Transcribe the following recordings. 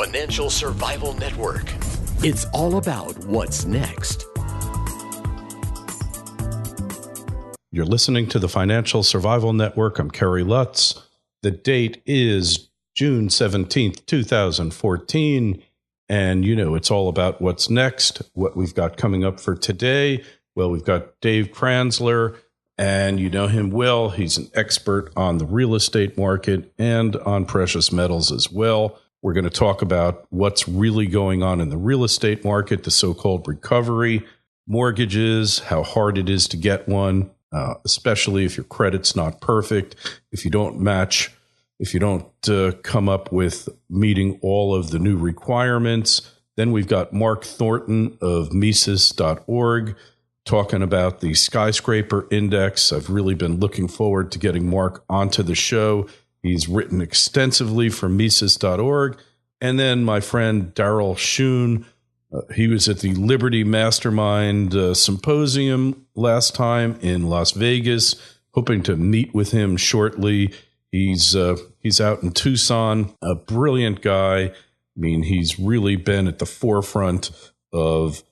Financial Survival Network. It's all about what's next. You're listening to the Financial Survival Network. I'm Kerry Lutz. The date is June 17th, 2014. And, it's all about what's next, what we've got coming up for today. Well, we've got Dave Kranzler, and you know him well. He's an expert on the real estate market and on precious metals as well. We're going to talk about what's really going on in the real estate market, the so-called recovery, mortgages, how hard it is to get one, especially if your credit's not perfect, if you don't come up with meeting all of the new requirements. Then we've got Mark Thornton of Mises.org talking about the skyscraper index. I've really been looking forward to getting Mark onto the show. He's written extensively for Mises.org. And then my friend Darryl Schoon, he was at the Liberty Mastermind Symposium last time in Las Vegas, hoping to meet with him shortly. He's out in Tucson, a brilliant guy. I mean, he's really been at the forefront of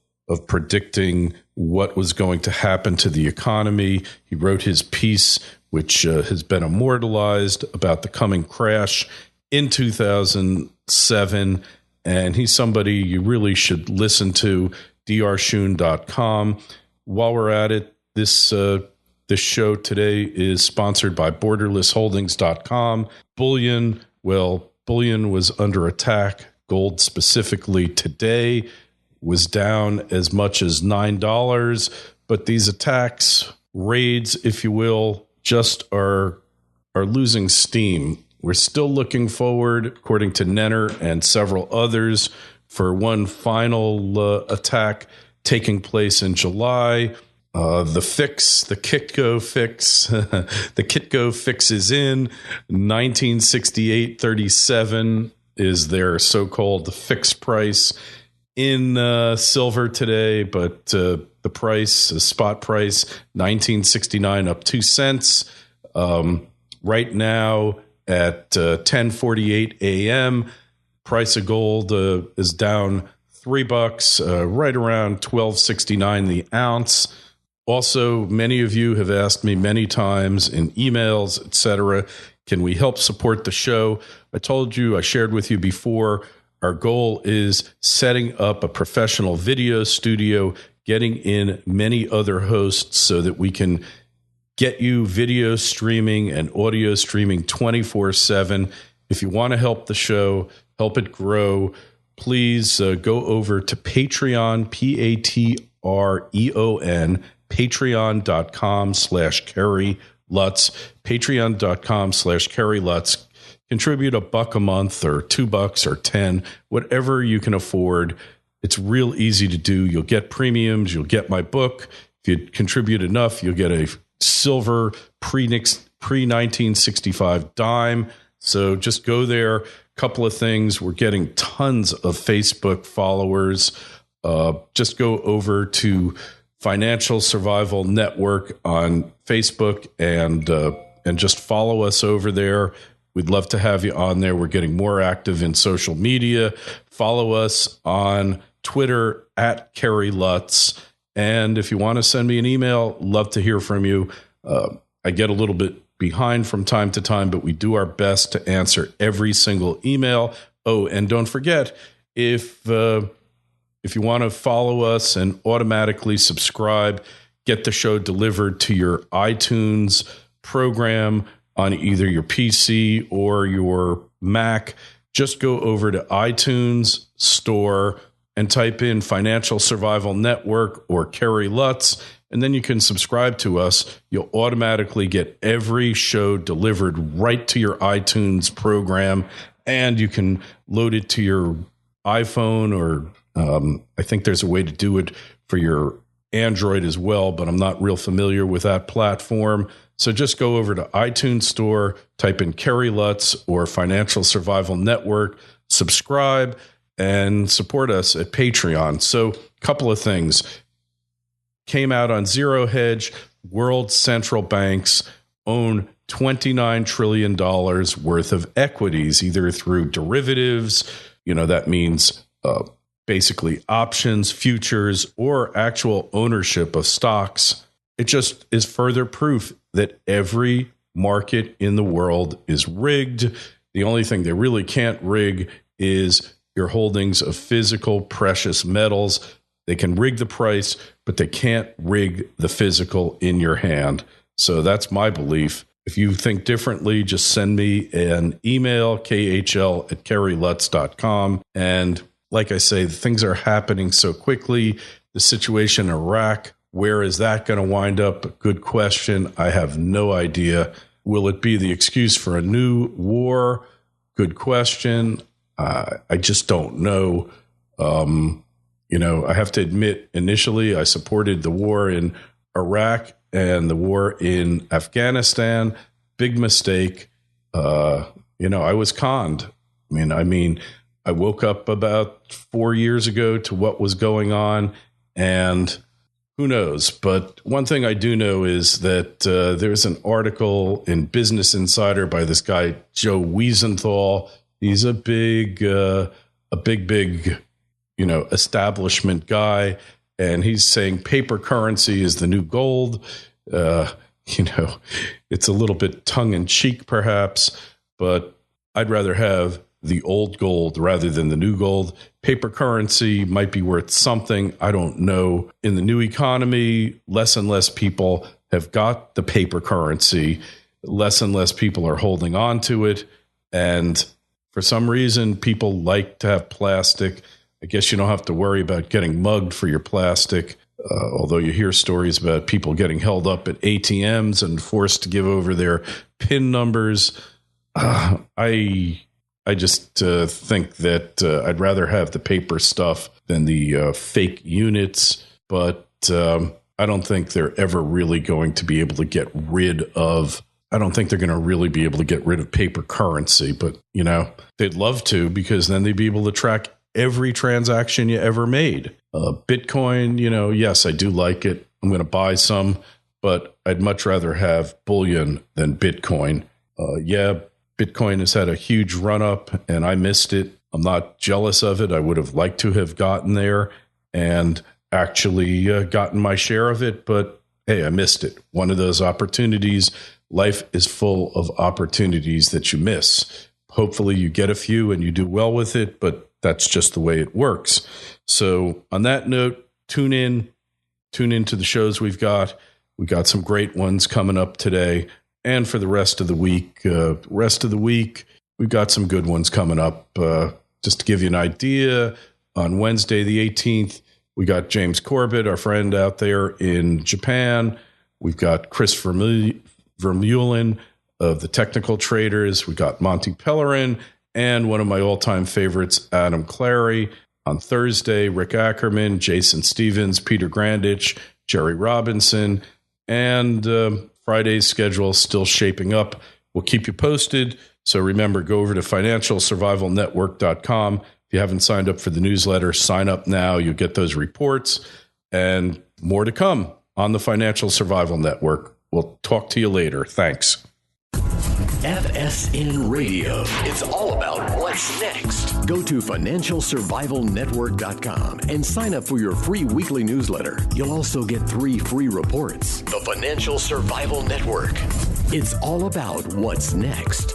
predicting what was going to happen to the economy. He wrote his piece, which has been immortalized, about the coming crash in 2007. And he's somebody you really should listen to, drschoon.com. While we're at it, this show today is sponsored by borderlessholdings.com. Bullion was under attack. Gold specifically today was down as much as $9. But these attacks, raids, if you will, just are losing steam. We're still looking forward, according to Nenner and several others, for one final attack taking place in July. The Kitco fix, the Kitco fix is in. 1968.37 is their so-called fixed price in silver today, but the price, the spot price, 1969 up 2 cents. Right now at 10:48 a.m., price of gold is down $3, right around $12.69 the ounce. Also, many of you have asked me many times in emails, etc., can we help support the show? I shared with you before, our goal is setting up a professional video studio, getting in many other hosts so that we can get you video streaming and audio streaming 24/7. If you want to help the show, help it grow, please go over to Patreon, Patreon, patreon.com/Kerry Lutz, patreon.com/Kerry Lutz. Contribute $1 a month or $2 or 10, whatever you can afford. It's real easy to do. You'll get premiums. You'll get my book. If you contribute enough, you'll get a silver pre-1965 dime. So just go there. Couple of things. We're getting tons of Facebook followers. Just go over to Financial Survival Network on Facebook and just follow us over there. We'd love to have you on there. We're getting more active in social media. Follow us on Twitter at Kerry Lutz. And if you want to send me an email, love to hear from you. I get a little bit behind from time to time, but we do our best to answer every single email. Oh, and don't forget, if you want to follow us and automatically subscribe, get the show delivered to your iTunes program on either your PC or your Mac, just go over to iTunes Store and type in Financial Survival Network or Kerry Lutz, and then you can subscribe to us. You'll automatically get every show delivered right to your iTunes program, and you can load it to your iPhone, or I think there's a way to do it for your Android as well, but I'm not real familiar with that platform. So just go over to iTunes Store, type in Kerry Lutz or Financial Survival Network, subscribe, and support us at Patreon. So a couple of things. Came out on Zero Hedge. World central banks own $29 trillion worth of equities, either through derivatives, that means basically options, futures, or actual ownership of stocks. It just is further proof that every market in the world is rigged. The only thing they really can't rig is your holdings of physical precious metals. They can rig the price, but they can't rig the physical in your hand. So that's my belief. If you think differently, just send me an email, khl@kerrylutz.com. And like I say, things are happening so quickly. The situation in Iraq, where is that going to wind up? Good question. I have no idea. Will it be the excuse for a new war? Good question. I just don't know. I have to admit, initially, I supported the war in Iraq and the war in Afghanistan. Big mistake. I was conned. I woke up about 4 years ago to what was going on, and who knows? But one thing I do know is that there's an article in Business Insider by this guy, Joe Wiesenthal. He's a big, establishment guy. And he's saying paper currency is the new gold. It's a little bit tongue in cheek, perhaps, but I'd rather have the old gold rather than the new gold. Paper currency might be worth something. I don't know. In the new economy, less and less people have got the paper currency. Less and less people are holding on to it. And for some reason, people like to have plastic. I guess you don't have to worry about getting mugged for your plastic, although you hear stories about people getting held up at ATMs and forced to give over their PIN numbers. I just think that I'd rather have the paper stuff than the fake units, but I don't think they're ever really going to be able to get rid of. I don't think they're going to really be able to get rid of paper currency, but they'd love to, because then they'd be able to track every transaction you ever made. Bitcoin, yes, I do like it. I'm going to buy some, but I'd much rather have bullion than Bitcoin. Bitcoin has had a huge run up and I missed it. I'm not jealous of it. I would have liked to have gotten there and actually gotten my share of it, but hey, I missed it. One of those opportunities. Life is full of opportunities that you miss. Hopefully you get a few and you do well with it, but that's just the way it works. So on that note, tune in to the shows we've got. We got some great ones coming up today. And for the rest of the week, we've got some good ones coming up. Just to give you an idea, on Wednesday, the 18th, we got James Corbett, our friend out there in Japan. We've got Chris Vermeulen of the Technical Traders. We got Monty Pellerin and one of my all-time favorites, Adam Clary. On Thursday, Rick Ackerman, Jason Stevens, Peter Grandich, Jerry Robinson, and Friday's schedule is still shaping up. We'll keep you posted. So remember, go over to financialsurvivalnetwork.com. If you haven't signed up for the newsletter, sign up now. You'll get those reports and more to come on the Financial Survival Network. We'll talk to you later. Thanks. FSN Radio. It's all about what's next. Go to financialsurvivalnetwork.com and sign up for your free weekly newsletter. You'll also get 3 free reports. The Financial Survival Network. It's all about what's next.